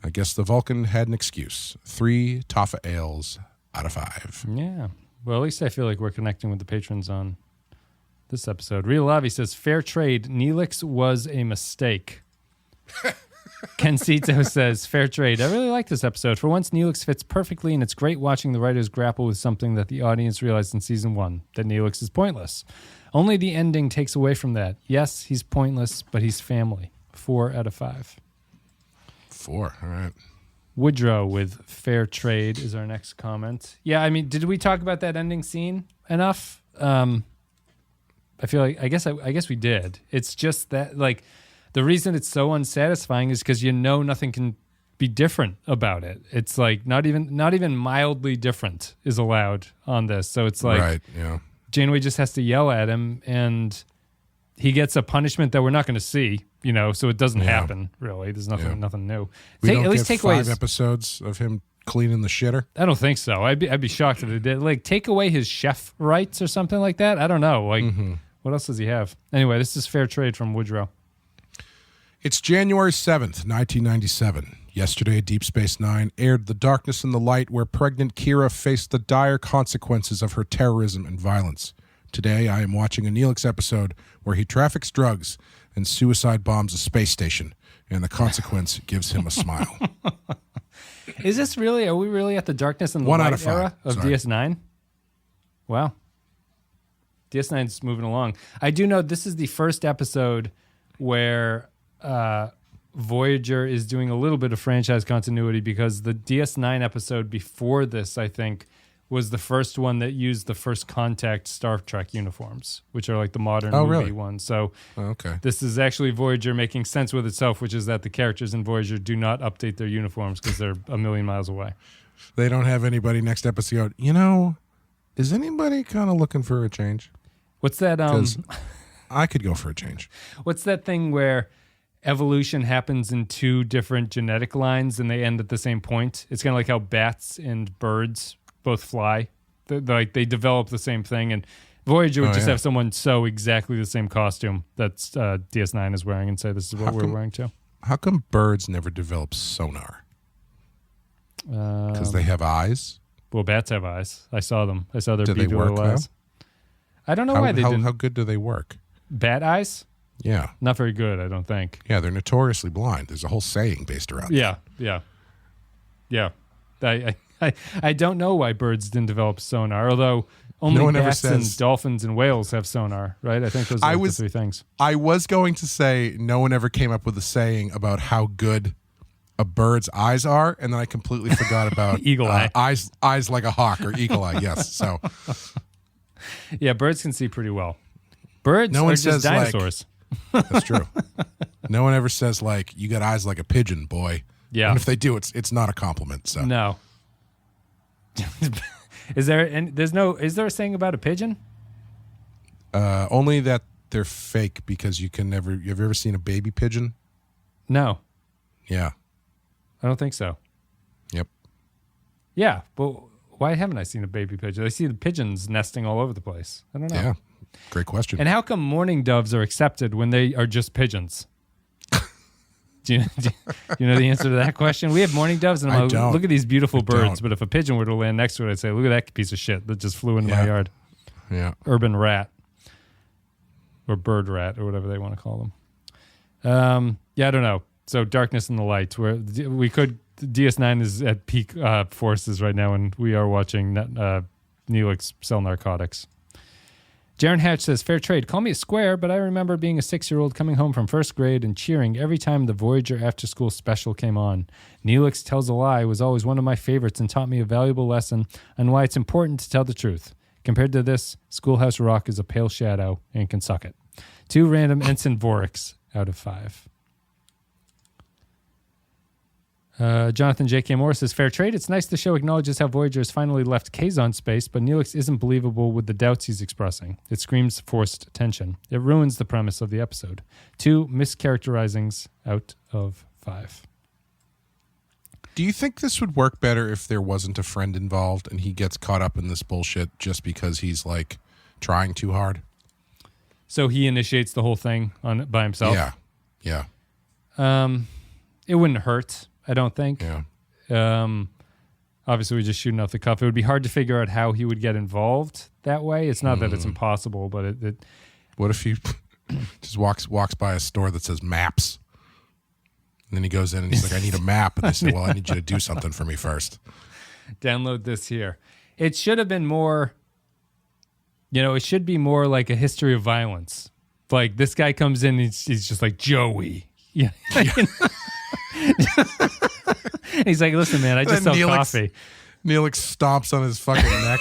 I guess the Vulcan had an excuse. 3 Taffa ales out of 5. Yeah. Well, at least I feel like we're connecting with the patrons on this episode. Real Lavi says, fair trade. Neelix was a mistake. Kensito says, fair trade. I really like this episode. For once, Neelix fits perfectly, and it's great watching the writers grapple with something that the audience realized in season 1, that Neelix is pointless. Only the ending takes away from that. Yes, he's pointless, but he's family. 4 out of 5. 4, all right. Woodrow with fair trade is our next comment. Yeah, I mean, did we talk about that ending scene enough? I feel like I guess we did. It's just that, like, the reason it's so unsatisfying is because nothing can be different about it. It's like not even mildly different is allowed on this. So it's like, right, yeah. Janeway just has to yell at him, and he gets a punishment that we're not going to see. So it doesn't happen, really. There's nothing new. We don't get 5 episodes of him cleaning the shitter? I don't think so. I'd be shocked if it did. Like, take away his chef rights or something like that. I don't know. Like, what else does he have? Anyway, this is fair trade from Woodrow. It's January 7th, 1997. Yesterday, Deep Space Nine aired The Darkness and the Light, where pregnant Kira faced the dire consequences of her terrorism and violence. Today, I am watching a Neelix episode where he traffics drugs and suicide bombs a space station, and the consequence gives him a smile. Is this really? Are we really at the Darkness and the 1 Light out of 5. era of Sorry. DS9? Wow. DS9's moving along. I do know this is the first episode where Voyager is doing a little bit of franchise continuity, because the DS9 episode before this, I think, was the first one that used the First Contact Star Trek uniforms, which are like the modern movie really? ones. So Okay. this is actually Voyager making sense with itself, which is that the characters in Voyager do not update their uniforms because they're a million miles away. They don't have anybody next episode. Is anybody kind of looking for a change? What's that? 'Cause I could go for a change. What's that thing where evolution happens in 2 different genetic lines and they end at the same point? It's kind of like how bats and birds both fly. They develop the same thing, and Voyager would have someone sew exactly the same costume that DS9 is wearing and say, this is what we're wearing too. How come birds never develop sonar? Because they have eyes? Well, bats have eyes. I saw them. I saw their Do they beady work, little though? eyes. I don't know why they didn't. How good do they work? Bat eyes? Yeah. Not very good, I don't think. Yeah, they're notoriously blind. There's a whole saying based around that. Yeah. I don't know why birds didn't develop sonar, although only bats and dolphins and whales have sonar, right? I think those are the 3 things. I was going to say no one ever came up with a saying about how good a bird's eyes are, and then I completely forgot about eagle eye. Eyes like a hawk, or eagle eye, yes. So yeah, birds can see pretty well. Birds no one are says just dinosaurs. That's true. No one ever says, like, you got eyes like a pigeon, boy. Yeah. And if they do, it's not a compliment. So No. Is there a saying about a pigeon? Only that they're fake because you can never. Have you ever seen a baby pigeon? No. Yeah. I don't think so. Yep. Yeah, but why haven't I seen a baby pigeon? I see the pigeons nesting all over the place. I don't know. Yeah. Great question. And how come mourning doves are accepted when they are just pigeons? Do you know the answer to that question? We have mourning doves, and I'm like, don't. look at these beautiful birds. Don't. But if a pigeon were to land next to it, I'd say, look at that piece of shit that just flew into my yard. Yeah. Urban rat. Or bird rat, or whatever they want to call them. Yeah, I don't know. So Darkness and the Light, where we could... DS9 is at peak forces right now, and we are watching Neelix sell narcotics. Jaron Hatch says, fair trade. Call me a square, but I remember being a 6-year-old coming home from first grade and cheering every time the Voyager after-school special came on. Neelix Tells a Lie was always one of my favorites and taught me a valuable lesson on why it's important to tell the truth. Compared to this, Schoolhouse Rock is a pale shadow and can suck it. 2 random Ensign Vorics out of 5. Jonathan J.K. Moore says, fair trade. It's nice the show acknowledges how Voyager has finally left Kazon space, but Neelix isn't believable with the doubts he's expressing. It screams forced tension. It ruins the premise of the episode. 2 mischaracterizings out of 5. Do you think this would work better if there wasn't a friend involved and he gets caught up in this bullshit just because he's like trying too hard? So he initiates the whole thing by himself? Yeah. It wouldn't hurt, I don't think. Yeah. Obviously, we're just shooting off the cuff. It would be hard to figure out how he would get involved that way. It's not that it's impossible, but it What if he just walks by a store that says maps? And then he goes in and he's like, I need a map. And they say, well, I need you to do something for me first. Download this here. It should have been more, it should be more like a history of violence. Like this guy comes in and he's just like, Joey. Yeah. He's like, listen, man, I just sell coffee. Neelix stomps on his fucking neck.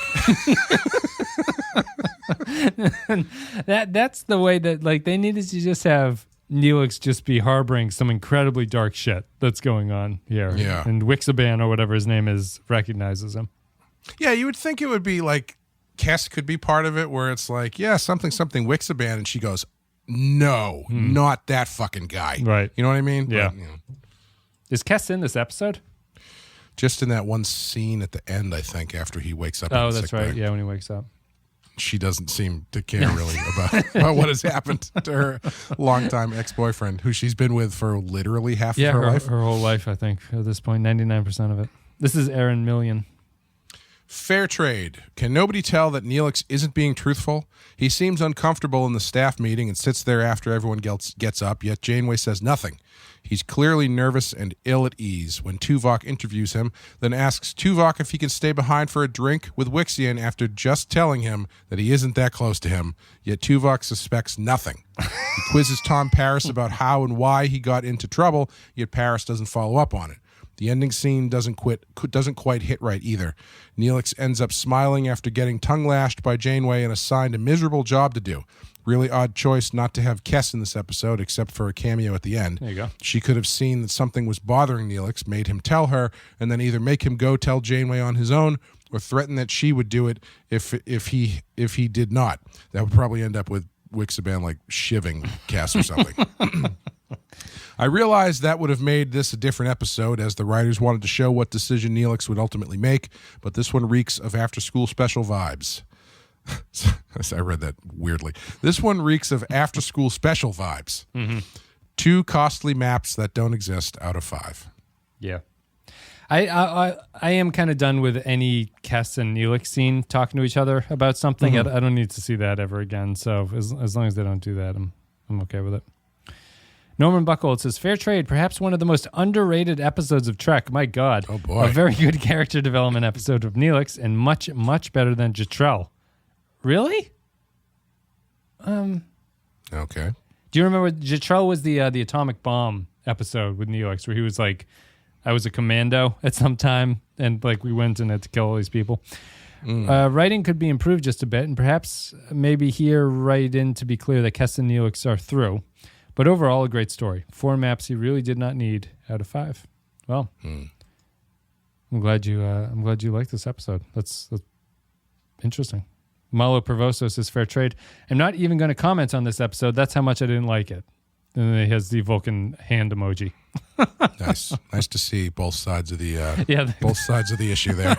That's the way that they needed to just have Neelix just be harboring some incredibly dark shit that's going on here. Yeah. And Wixaban or whatever his name is recognizes him. Yeah, you would think it would be like Kess could be part of it where it's like, yeah, something Wixaban, and she goes, no, not that fucking guy. Right. You know what I mean? Yeah. But, Is Kess in this episode? Just in that one scene at the end, I think, after he wakes up. Oh, that's right. Yeah, when he wakes up. She doesn't seem to care really about what has happened to her longtime ex-boyfriend, who she's been with for literally half of her life. Her whole life, I think, at this point, 99% of it. This is Aaron Million. Fair trade. Can nobody tell that Neelix isn't being truthful? He seems uncomfortable in the staff meeting and sits there after everyone gets up, yet Janeway says nothing. He's clearly nervous and ill at ease when Tuvok interviews him, then asks Tuvok if he can stay behind for a drink with Wixian after just telling him that he isn't that close to him, yet Tuvok suspects nothing. He quizzes Tom Paris about how and why he got into trouble, yet Paris doesn't follow up on it. The ending scene doesn't quite hit right either. Neelix ends up smiling after getting tongue-lashed by Janeway and assigned a miserable job to do. Really odd choice not to have Kess in this episode, except for a cameo at the end. There you go. She could have seen that something was bothering Neelix, made him tell her, and then either make him go tell Janeway on his own, or threaten that she would do it if he did not. That would probably end up with Wixaban like shivving Kess or something. I realized that would have made this a different episode, as the writers wanted to show what decision Neelix would ultimately make, but this one reeks of after-school special vibes. I read that weirdly. This one reeks of after-school special vibes. Mm-hmm. 2 costly maps that don't exist out of 5. Yeah. I am kind of done with any Kess and Neelix scene talking to each other about something. Mm-hmm. I don't need to see that ever again. So as long as they don't do that, I'm okay with it. Norman Buckhold says, fair trade, perhaps one of the most underrated episodes of Trek. My God. Oh, boy. A very good character development episode of Neelix, and much, much better than Jetrel. Really? Okay. Do you remember Jetrel was the atomic bomb episode with Neelix, where he was like, I was a commando at some time, and we went and had to kill all these people. Writing could be improved just a bit, and perhaps maybe here write in to be clear that Kess and Neelix are through. But overall, a great story. 4 maps he really did not need out of 5. Well, I'm glad you like this episode. Let's Interesting. Malo Pervoso says, fair trade. I'm not even going to comment on this episode. That's how much I didn't like it. And then he has the Vulcan hand emoji. Nice to see both sides of the both sides of the issue there.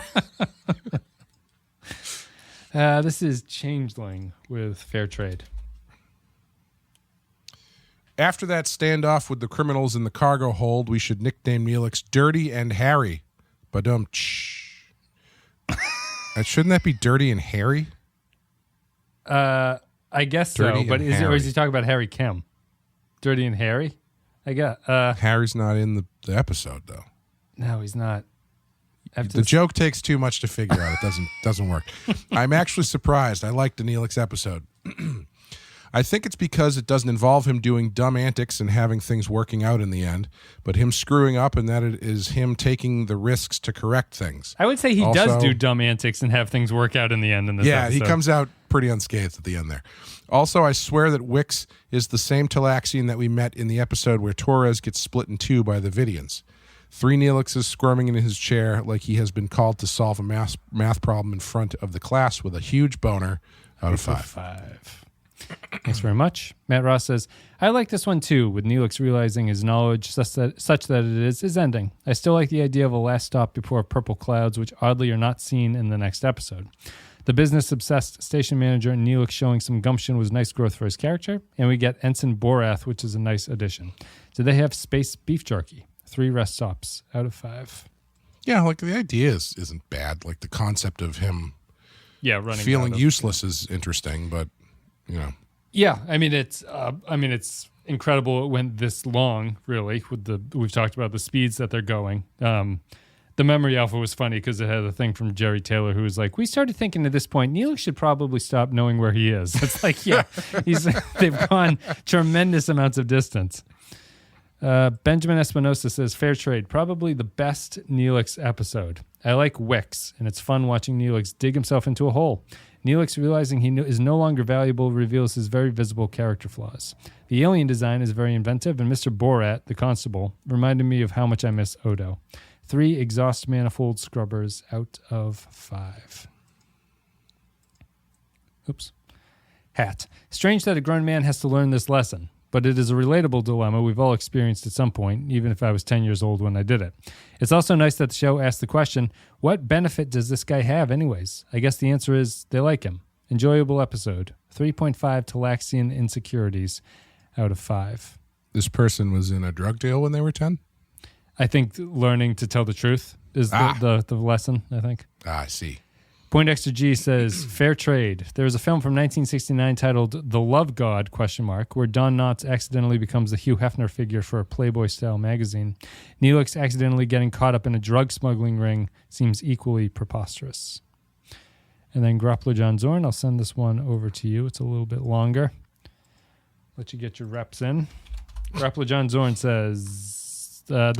This is Changeling with fair trade. After that standoff with the criminals in the cargo hold, we should nickname Neelix Dirty and Harry. Shouldn't that be Dirty and Harry? I guess Dirty so. But or is he talking about Harry Kim? Dirty and Harry? I got Harry's not in the episode though. No, he's not. The joke takes too much to figure out. It doesn't work. I'm actually surprised. I liked the Neelix episode. I think it's because it doesn't involve him doing dumb antics and having things working out in the end, but him screwing up, and that it is him taking the risks to correct things. I would say he does do dumb antics and have things work out in the end in this episode. He comes out pretty unscathed at the end there. Also, I swear that Wix is the same Talaxian that we met in the episode where Torres gets split in two by the Vidians. 3 Neelixes squirming in his chair like he has been called to solve a math problem in front of the class with a huge boner out of 5. Thanks very much. Matt Ross says, I like this one too, with Neelix realizing his knowledge such that it is his ending. I still like the idea of a last stop before purple clouds, which oddly are not seen in the next episode. The business-obsessed station manager and Neelix showing some gumption was nice growth for his character, and we get Ensign Borath, which is a nice addition. Do they have space beef jerky? 3 rest stops out of 5. Yeah, like the idea isn't bad. Like the concept of him running feeling useless is interesting, but you know. Yeah, it's incredible it went this long, really, we've talked about the speeds that they're going. The memory alpha was funny because it had a thing from Jerry Taylor who was like, we started thinking at this point, Neelix should probably stop knowing where he is. It's like, they've gone tremendous amounts of distance. Benjamin Espinosa says, fair trade, probably the best Neelix episode. I like Wix, and it's fun watching Neelix dig himself into a hole. Neelix realizing he is no longer valuable reveals his very visible character flaws. The alien design is very inventive, and Mr. Borat, the constable, reminded me of how much I miss Odo. 3 exhaust manifold scrubbers out of 5. Oops. Hat. Strange that a grown man has to learn this lesson, but it is a relatable dilemma we've all experienced at some point, even if I was 10 years old when I did it. It's also nice that the show asked the question, what benefit does this guy have anyways? I guess the answer is they like him. Enjoyable episode. 3.5 Talaxian insecurities out of 5. This person was in a drug deal when they were 10? I think learning to tell the truth is the lesson, I think. I see. Point Extra G says, fair trade. There's a film from 1969 titled The Love God, where Don Knotts accidentally becomes the Hugh Hefner figure for a Playboy-style magazine. Neelix accidentally getting caught up in a drug smuggling ring seems equally preposterous. And then Grappler John Zorn, I'll send this one over to you. It's a little bit longer. Let you get your reps in. Grappler John Zorn says, there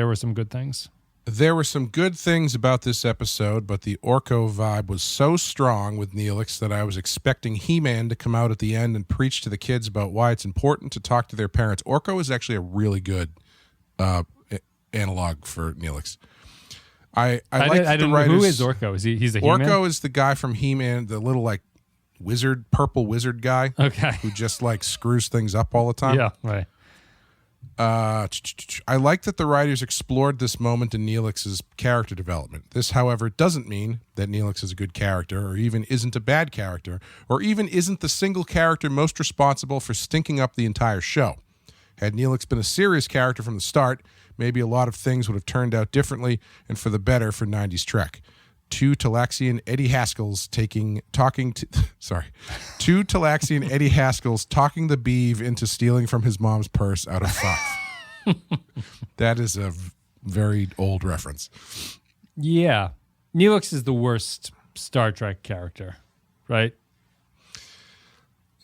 were some good things. There were some good things about this episode, but the Orko vibe was so strong with Neelix that I was expecting He-Man to come out at the end and preach to the kids about why it's important to talk to their parents. Orko is actually a really good analog for Neelix. I like the writers. Who is Orko? He's a He-Man? Orko is the guy from He-Man, the little purple wizard guy. Okay. Who just screws things up all the time. Yeah, right. I like that the writers explored this moment in Neelix's character development. This, however, doesn't mean that Neelix is a good character or even isn't a bad character or even isn't the single character most responsible for stinking up the entire show. Had Neelix been a serious character from the start, maybe a lot of things would have turned out differently and for the better for 90s Trek. 2 Talaxian Eddie Haskells two Talaxian Eddie Haskells talking the beeve into stealing from his mom's purse out of 5. That is a very old reference. Yeah. Neelix is the worst Star Trek character, right?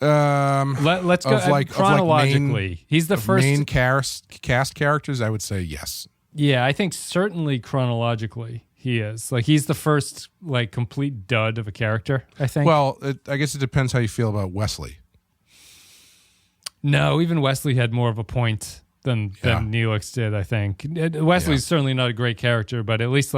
Let's go chronologically. He's the first main cast characters. I would say yes. Yeah, I think certainly chronologically he is. He's the first complete dud of a character, I think. Well, I guess it depends how you feel about Wesley. No, even Wesley had more of a point than Neelix did, I think. Wesley's certainly not a great character, but at least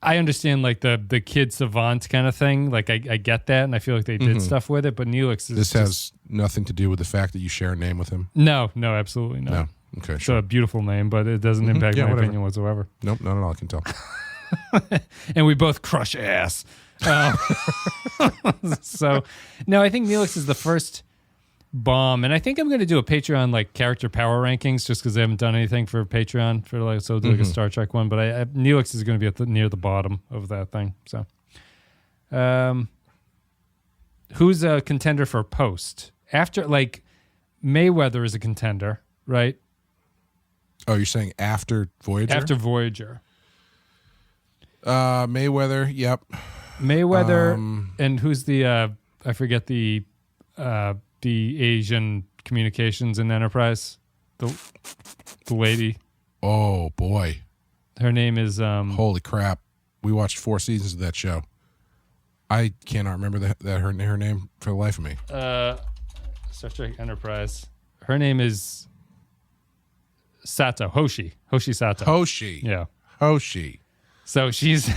I understand like the kid savant kind of thing. Like I get that, and I feel like they did stuff with it. But Neelix is This has nothing to do with the fact that you share a name with him. no, absolutely not. No. Okay, It's sure. a beautiful name, but it doesn't impact my whatever. opinion whatsoever. Nope, not at all. I can tell. And we both crush ass. So, no, I think Neelix is the first bomb, and I think I'm going to do a Patreon like character power rankings just because I haven't done anything for Patreon for like so do like a Star Trek one. But I Neelix is going to be near the bottom of that thing. So, who's a contender for post after like Mayweather is a contender, right? Oh, you're saying after Voyager? After Voyager. Mayweather, yep. Mayweather and who's the I forget the Asian communications in Enterprise, the lady. Oh boy, Her name is holy crap! We watched 4 seasons of that show. I cannot remember that her name for the life of me. Star Trek Enterprise. Her name is Sato. Hoshi Sato. Hoshi. Yeah. Hoshi. So she's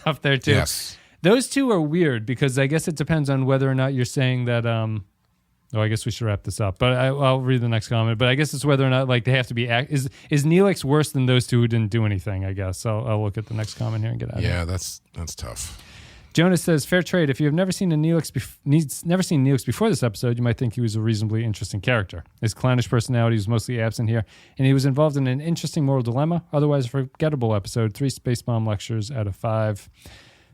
up there too. Yes. Those two are weird because I guess it depends on whether or not you're saying that. I guess we should wrap this up. But I'll read the next comment. But I guess it's whether or not like they have to be. Is Neelix worse than those two who didn't do anything? I guess I'll look at the next comment here and get out of it. Yeah, that's tough. Jonas says, fair trade. If you have never seen never seen Neelix before this episode, you might think he was a reasonably interesting character. His clownish personality was mostly absent here, and he was involved in an interesting moral dilemma. Otherwise, a forgettable episode. 3 space bomb lectures out of 5.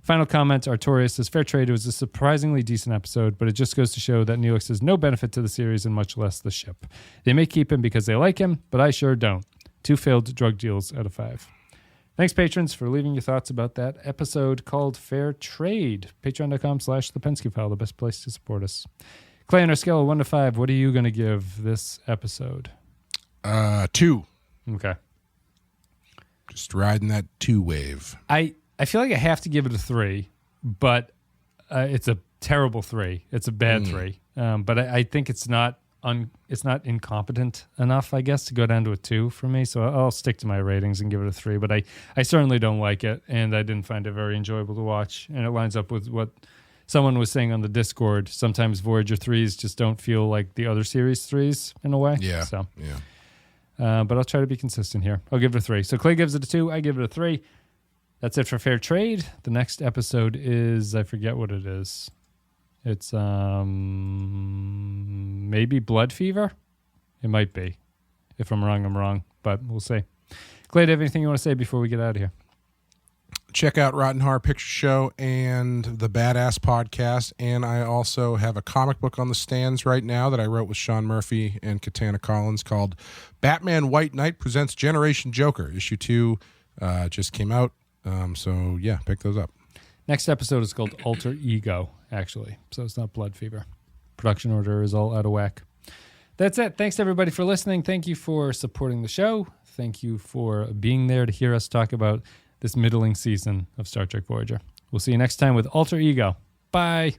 Final comment, Artorias says, fair trade. It was a surprisingly decent episode, but it just goes to show that Neelix is no benefit to the series and much less the ship. They may keep him because they like him, but I sure don't. 2 failed drug deals out of 5. Thanks, patrons, for leaving your thoughts about that episode called Fair Trade. Patreon.com/The Pensky File, the best place to support us. Clay, on our scale of 1 to 5, what are you going to give this episode? 2. Okay. Just riding that 2 wave. I feel like I have to give it a 3, but it's a terrible 3. It's a bad 3. But I think it's not incompetent enough, I guess, to go down to a 2 for me. So I'll stick to my ratings and give it a 3. But I certainly don't like it, and I didn't find it very enjoyable to watch. And it lines up with what someone was saying on the Discord. Sometimes Voyager 3s just don't feel like the other series 3s in a way. Yeah. So, yeah. But I'll try to be consistent here. I'll give it a 3. So Clay gives it a 2. I give it a 3. That's it for Fair Trade. The next episode is, I forget what it is. It's maybe Blood Fever? It might be. If I'm wrong, I'm wrong. But we'll see. Clay, do you have anything you want to say before we get out of here? Check out Rotten Horror Picture Show and the Badass Podcast. And I also have a comic book on the stands right now that I wrote with Sean Murphy and Katana Collins called Batman White Knight Presents Generation Joker. Issue 2 just came out. So, yeah, pick those up. Next episode is called Alter Ego, actually. So it's not Blood Fever. Production order is all out of whack. That's it. Thanks, everybody, for listening. Thank you for supporting the show. Thank you for being there to hear us talk about this middling season of Star Trek Voyager. We'll see you next time with Alter Ego. Bye.